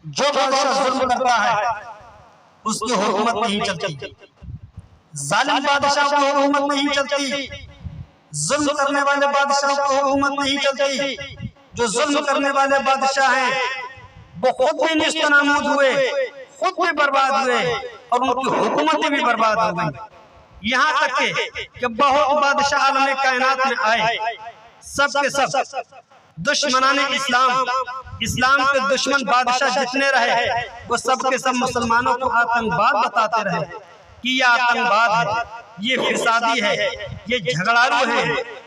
जो बादशाह जुल्म करता है उसकी हुकूमत नहीं चलती, जालिम बादशाह की हुकूमत नहीं चलती, जुल्म करने वाले बादशाह की हुकूमत नहीं चलती। जो जुल्म करने वाले बादशाह हैं वो खुद भी निस्तनाबूद हुए, खुद भी बर्बाद हुए और उनकी हुकूमतें भी बर्बाद हो गई। यहाँ तक कि बहुत बादशाह आलम कायनात में आए, सब के सब दुश्मनाने इस्लाम के दुश्मन बादशाह जितने रहे वो सब के सब मुसलमानों को आतंकवाद बताते रहे कि ये आतंकवाद है, ये फिसादी है, ये झगड़ालू है,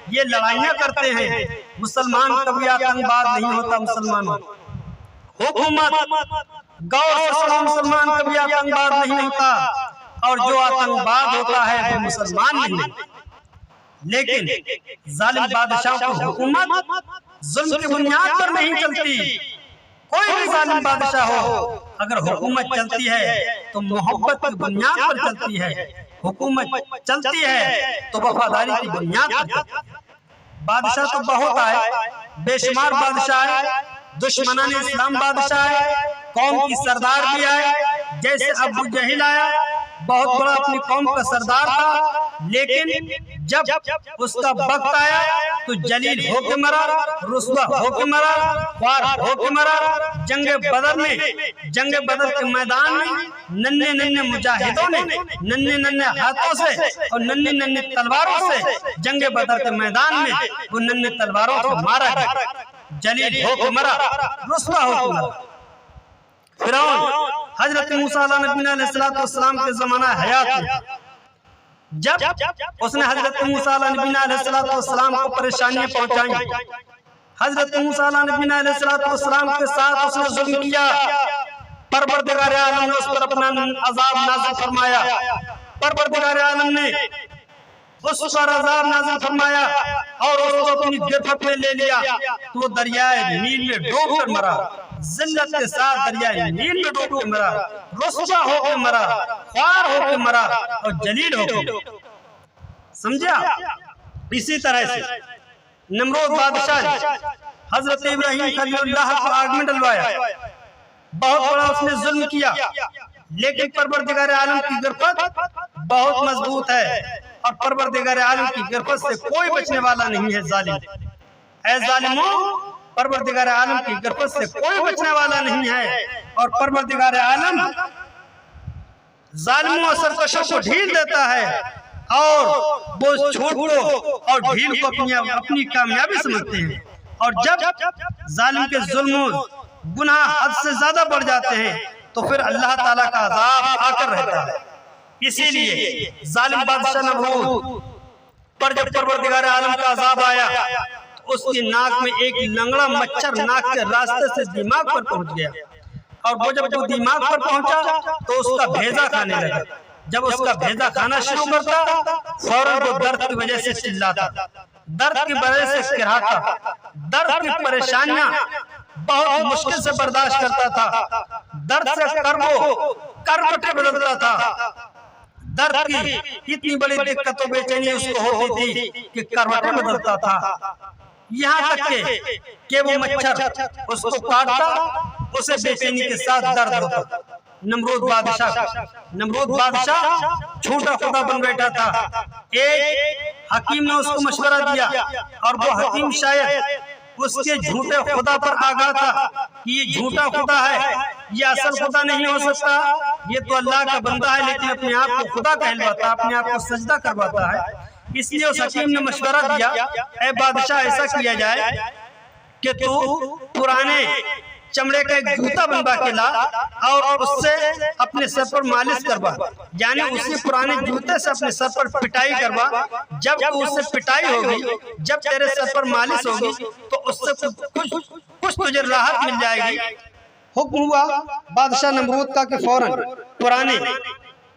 ये लड़ाइयाँ करते हैं। मुसलमान कभी आतंकवाद नहीं होता। मुसलमानों हुकूमत गौर से सुनो, मुसलमान कभी आतंकवाद नहीं होता और जो आतंकवाद होता है वो मुसलमान नहीं। लेकिन जालिम बादशाह की हुकूमत जुल्म की बुनियाद पर नहीं चलती। कोई भी जालिम बादशाह हो, अगर हुकूमत चलती है तो मोहब्बत की बुनियाद पर चलती है, हुकूमत चलती है तो वफादारी की बुनियाद पर चलती है। बादशाह तो बहुत आए, बेशुमार बादशाह आए, दुश्मनाने इस्लाम बादशाह आए, कौम की सरदार भी आए, जैसे अबू जहल आया, बहुत बड़ा अपनी कौम का सरदार था। लेकिन जब उसका वक्त आया तो जलील होके मरा, रुस्वा होके मरा, ख्वार होके मरा। जंग बदर के मैदान में नन्हे नन्हे मुजाहिदों ने नन्हे नन्हे हाथों से और नन्हे नन्हे तलवारों से जंग बदर के मैदान में वो नन्हे तलवारों को मारा गया। जलील होके मरा, रुस्वा होके मरा। फिरौन हजरत मूसा अलैहिस्सलाम के जमाना हयात में जब उसने हजरत मूसा अलैहिस्सलाम को परेशानियां पहुंचाई, हजरत मूसा अलैहिस्सलाम के साथ उसने जुल्म किया, परवरदिगार आलम ने उस पर अपना अजाब नाज़िल फरमाया। परवरदिगार आलम ने उस पर अजाब नाज़िल फरमाया और उसको अपनी गिरफ्त में ले लिया तो वो दरियाए नील में डूब कर मरा। जिल्लत के साथ दरियाए नील में डूब के मरा, रुस्वा होके मरा, ख्वार होके मरा और जलील होके। समझा? इसी तरह से नमरूद बादशाह ने हजरत इब्राहीम खलीलुल्लाह को आग में डलवाया, बहुत बड़ा उसने जुल्म किया। लेकिन परवरदिगार आलम की गिरफ्त बहुत मजबूत है और परवरदिगार आलम की गिरफ्त से कोई बचने वाला नहीं है। जालिम ऐ जालिमों, परवरदिगार आलम की गिरफ्त से कोई बचने वाला नहीं है और परवरदिगार आलम जालिमों और सरकशों को ढील देता है और वो झूठ को और ढील को अपनी कामयाबी समझते हैं। और जब जालिम के जुल्म गुनाह हद से ज्यादा बढ़ जाते हैं तो फिर अल्लाह ताला का अज़ाब आकर रहता है। इसीलिए जालिम बादशाह नमरूद पर जब परवरदिगार आलम का अज़ाब आया तो उसकी नाक में एक लंगड़ा मच्छर नाक के रास्ते से दिमाग पर पहुंच गया और वो जब वो दिमाग पर पहुंचा तो उसका भेजा खाने लगा। जब उसका भेजा खाना शुरू करता फौरन वो दर्द की वजह से चिल्लाता, दर्द की वजह से किराता, दर्द की परेशानियां बहुत मुश्किल से बर्दाश्त करता था, दर्द से करवटें बदलता था। दर्द की इतनी बड़ी दिक्कतों बेचैनी उसको होती थी कि करवटें बदलता था। यहाँ तक कि वो मच्छर उसको काटता, उसे बेचैनी के साथ दर्द होता। नमरूद बादशाह झूठा खुदा बन बैठा था। एक हकीम ने उसको मशवरा दिया और वो हकीम शायद उसके झूठे खुदा पर आगा था कि ये झूठा खुदा है, ये असल खुदा नहीं हो सकता, ये तो अल्लाह का बंदा है लेकिन अपने आप को खुदा कहलवाता, अपने आप को सजदा करवाता है। इसलिए उस हकीम ने मशवरा दिया, ऐ बादशाह ऐसा किया जाए कि तू पुराने चमड़े का एक जूता बनवा के ला और उससे अपने सर पर मालिश करवा, यानी उसी पुराने जूते से अपने सर पर पिटाई करवा। जब उससे पिटाई होगी, जब तेरे सर पर मालिश होगी तो उससे कुछ तुझे राहत मिल जाएगी। हुक्म हुआ बादशाह नमरूद का कि फौरन पुराने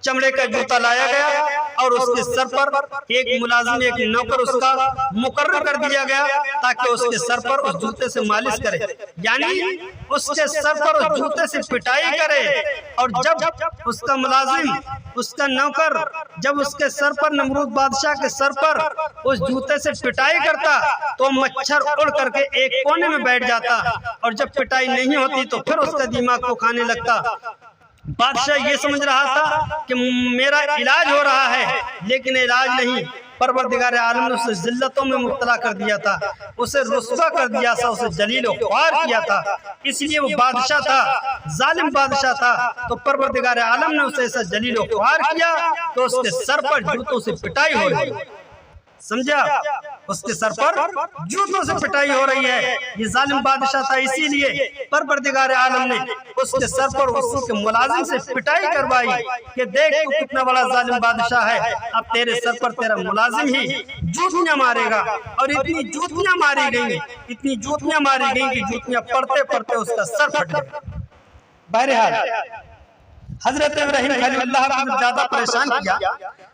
चमड़े का जूता लाया गया और उसके सर पर एक मुलाजिम, एक नौकर उसका मुकर्रर कर दिया गया ताकि उसके सर पर उस जूते से मालिश करे, यानी उसके सर पर उस जूते से पिटाई करे। और जब उसका मुलाजिम, उसका नौकर जब उसके सर पर, नमरूद बादशाह के सर पर उस जूते से पिटाई करता तो मच्छर उड़ करके एक कोने में बैठ जाता, और जब पिटाई नहीं होती तो फिर उसका दिमाग को खाने लगता। बादशाह ये समझ रहा था कि मेरा इलाज हो रहा है, लेकिन इलाज नहीं, परवरदिगार आलम ने उसे जिल्लतों में मुब्तला कर दिया था, उसे रुस्वा कर दिया था, उसे जलील और ख्वार किया था। इसलिए वो बादशाह था, जालिम बादशाह था, तो परवरदिगार आलम ने उसे ऐसा जलील और ख्वार किया तो उसके सर पर जूतों से पिटाई हो रही है। समझा? उसके सर पर जूतों से पिटाई हो रही है। ये जालिम बादशाह था, इसीलिए परवरदिगार आलम ने उसके सर पर उसके मुलाजिम से पिटाई करवाई कि देख तू कितना बड़ा जालिम बादशाह है, अब तेरे सर पर तेरा मुलाजिम ही जूतियां मारेगा। और इतनी जूतियां मारी गई, इतनी जूतियां मारी गई कि जूतियां पड़ते पड़ते उसका सर फट गया। बहरहाल हजरत इब्राहिम खलीलुल्लाह को ज्यादा परेशान किया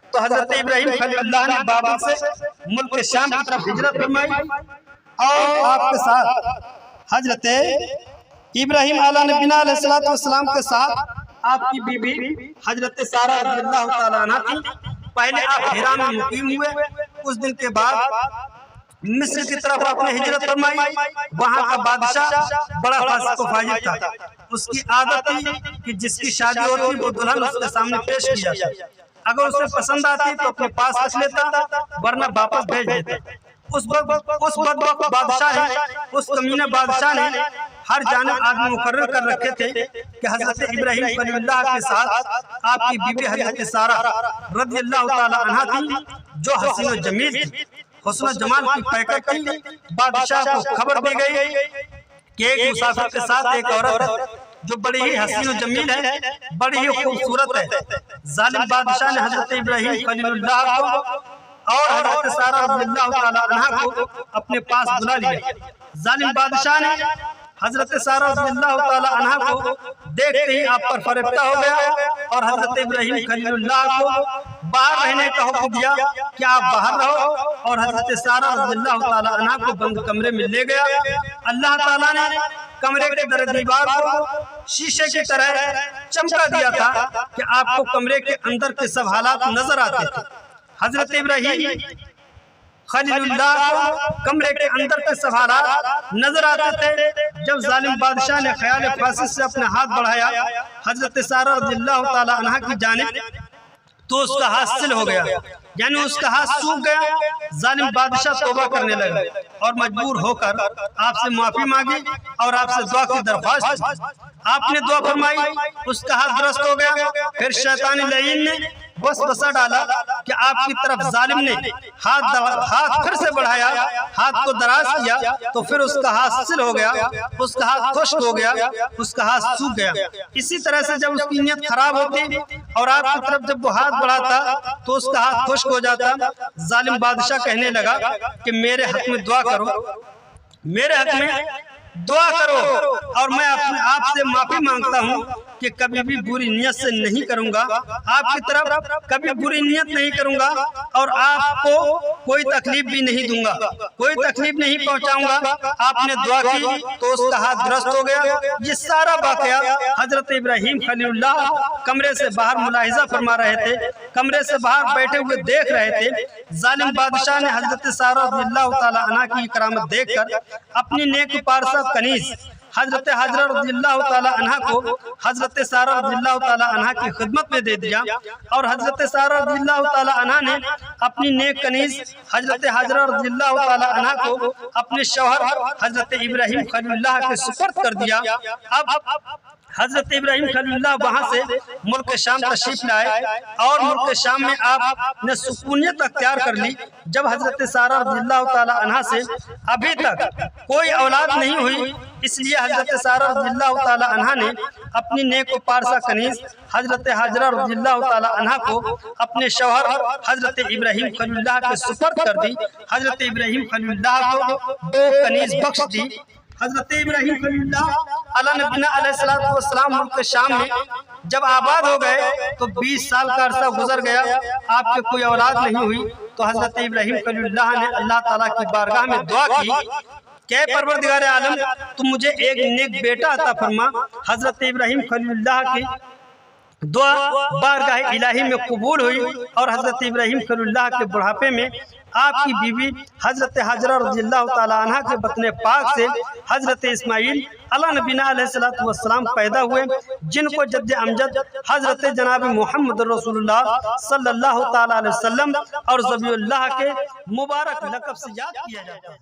तो हजरत इब्राहिम खलीलुल्लाह ने बाबल से मुल्क शाम की तरफ हिजरत फरमाई और आपके साथ हजरत इब्राहिम अलैहिस्सलातु वस्सलाम के साथ आपकी बीबी हजरत सारा रज़ियल्लाहु ताला अन्हा थी। पहले आप हिरा में मुकीम हुए, कुछ दिन के बाद मिस्र की तरफ आपने हिजरत फरमाई। वहाँ का बादशाह बड़ा फासिक व फाजिर था, उसकी आदत थी कि जिसकी शादी होती वो दुल्हन उसके सामने पेश की जाती, अगर उसे पसंद आती तो अपने पास रख लेता, वरना वापस भेज देता। उस बदबख्त बादशाह ने, उस कमीने बादशाह ने हर जानिब आदमी मुकर्रर कर रखे थे कि हजरत इब्राहिम खलीलुल्लाह के साथ आपकी बीवी हजरत सारा रज़ियल्लाहु ताला अन्हा थी, जो हसीन व जमील थी, हुस्न जमाल की पैकर थी। बादशाह को खबर दी गई कि एक मुसाफिर के साथ एक औरत जो बड़ी ही हसीन व जमील है, बड़ी ही खूबसूरत है। जालिम बादशाह ने हजरत इब्राहिम खलीलुल्लाह को और हजरत सारा रज़ियल्लाहु ताला अन्हा को अपने पास बुला लिया। जालिम बादशाह ने हजरत सारा रज़ियल्लाहु ताला अन्हा को देखते ही आप पर फरिश्ता हो गया और हजरत इब्राहिम खलीलुल्लाह को बाहर रहने का हुक्म दिया कि आप बाहर रहो, और हजरत सारा रज़ियल्लाहु ताला अन्हा को बंद कमरे में ले गया। अल्लाह ताला ने कमरे के दर दीवार को शीशे की तरह चमका दिया था कि आपको कमरे के अंदर के सब हालात नजर आते थे। हजरत इब्राहिम खलीलुल्लाह को कमरे के अंदर के सब हालात नजर आते थे। जब जालिम बादशाह ने ख्याल फासिद से अपना हाथ बढ़ाया हजरत सारा रज़ियल्लाहु ताला अन्हा की जानिब, तो उसका हाथ सिल हो गया, यानी उसका हाथ सूख गया। जालिम बादशाह तौबा करने लगा और मजबूर होकर आपसे माफी मांगी और आपसे दुआ की दरख्वास्त। आपने दुआ फरमाई, उसका हाथ दुरुस्त हो गया। फिर शैतान लईन ने वसवसा डाला कि आपकी तरफ जालिम ने हाथ फिर से बढ़ाया, हाथ को दराज किया, तो फिर उसका हाथ सिल हो गया, उसका हाथ खुश्क हो गया, उसका हाथ सूख गया। इसी तरह से जब उसकी नीयत खराब होती और आपकी तरफ जब वो हाथ बढ़ाता तो उसका हाथ खुश्क हो जाता। जालिम बादशाह कहने लगा कि मेरे हक में दुआ करो, मेरे हक में दुआ करो, और मैं अपने आप से माफी मांगता हूँ कि कभी भी बुरी नियत से नहीं करूंगा, आपकी तरफ कभी बुरी नियत नहीं करूंगा और आपको कोई तकलीफ भी नहीं दूंगा, कोई तकलीफ नहीं पहुंचाऊंगा। आपने दुआ की तो उसका हाथ दुरुस्त हो गया। ये सारा वाकया हजरत इब्राहिम खलीलुल्लाह कमरे से बाहर मुलाहिजा फरमा रहे थे, कमरे से बाहर बैठे हुए देख रहे थे। जालिम बादशाह ने हजरत सारा रज़ियल्लाहु ताला अन्हा की करामत देखकर अपनी नेक पारसा कनीज हजरत हाजरा रज़ियल्लाहु ताला अन्हा को हजरत सारा रज़ियल्लाहु ताला अन्हा की खिदमत में दे दिया, और हजरत सारा रज़ियल्लाहु ताला अन्हा ने अपनी नेक कनीज हजरत हाजरा रज़ियल्लाहु ताला अन्हा को अपने शौहर हजरत इब्राहिम खलीलुल्लाह के सुपुर्द कर दिया। अब हजरत इब्राहिम खलीलुल्लाह वहाँ से मुल्क शाम तशरीफ लाए और मुल्क शाम में आपने सुकूनियत अख्तियार कर ली। जब हजरत सारा रज़ियल्लाहु ताला अन्हा से अभी तक कोई औलाद नहीं हुई, इसलिए हजरत सारा रज़ियल्लाहु ताला अन्हा ने अपनी नेक व पारसा कनीज हजरत हाजरा रज़ियल्लाहु ताला अन्हा को अपने शौहर हजरत इब्राहिम खलीलुल्लाह के सुपुर्द कर दी। हजरत इब्राहिम खलीलुल्लाह को 2 कनीज बख्श दी। हजरत इब्राहिम खलीलुल्लाह अला नबीना अलैहिस्सलातु वस्सलाम के शाम में जब आबाद हो गए तो 20 साल का अरसा गुजर गया, आपके कोई औलाद नहीं हुई। तो हजरत इब्राहिम खलीलुल्लाह ने अल्लाह ताला की बारगाह में दुआ की, क्या परवरदिगार आलम तुम मुझे एक नेक बेटा अता फरमा। हजरत इब्राहिम खलीलुल्लाह की दुआ बारगाह इलाही में कबूल हुई और हजरत इब्राहिम खलीलुल्लाह के बुढ़ापे में आपकी बीवी हजरत हाजरा रज़ियल्लाहु ताला अन्हा के बतने पाक से हजरत इस्माइल अला नबीना अलैहिस्सलातु वस्सलाम पैदा हुए, जिनको जद्द अमजद हजरत जनाब मोहम्मद रसूलुल्लाह सल्लल्लाहु ताला अलैहि वसल्लम और ज़बीउल्लाह के मुबारक लक़ब से याद किया जाता है।